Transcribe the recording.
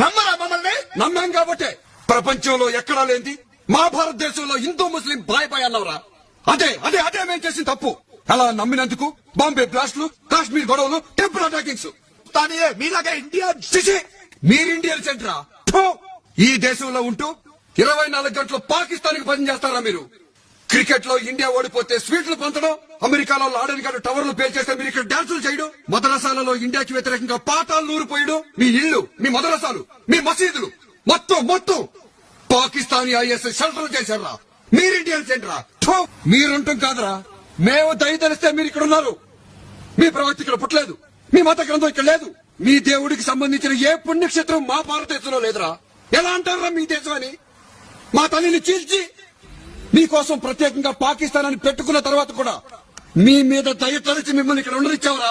నమ్మరా మమ్మల్ని? నమ్మాం కాబట్టే ప్రపంచంలో ఎక్కడా లేంది మా భారతదేశంలో హిందూ ముస్లిం బాయ్ బాయ్ అన్నవరా. అదే అదే అదే మేము చేసిన తప్పు. అలా నమ్మినందుకు బాంబే బ్లాస్ట్లు, కాశ్మీర్ గొడవలు, టెంపుల్ అటాకింగ్స్. కానీ మీలాగా ఇండియా మీరు ఇండియన్ సెంటరా? ఈ దేశంలో ఉంటూ 24 గంటలు పాకిస్తాన్ కి పనిచేస్తారా మీరు? క్రికెట్ లో ఇండియా ఓడిపోతే స్వీట్లు పంచడం, అమెరికాలో లాడెన్ గారు టవర్లు పేల్చేస్తే మీరు ఇక్కడ డాన్సులు చేయడం, మదరసాలలో ఇండియాకి వ్యతిరేకంగా పాఠాలు నూరిపోయడం, మీ ఇళ్లు, మీ మదరసాలు, మీ మసీదులు మొత్తం పాకిస్తానీ ఐఎస్ షెల్టర్ చేశారా? మీరు ఇండియన్ సెంటరా? మీరుంటాం కాదురా, మేము దయతలిస్తే మీరు ఇక్కడ ఉన్నారు. మీ ప్రవక్త ఇక్కడ పుట్టలేదు, మీ మత గ్రంథం ఇక్కడ లేదు, మీ దేవుడికి సంబంధించిన ఏ పుణ్యక్షేత్రం మా భారతదేశంలో లేదురా. ఎలా అంటారా మీ దేశం అని? మా తల్లిని చీల్చి మీకోసం ప్రత్యేకంగా పాకిస్తాన్ అని పెట్టుకున్న తర్వాత కూడా మీ మీద దయ తలిచి మిమ్మల్ని ఇక్కడ ఉండనిచ్చావరా?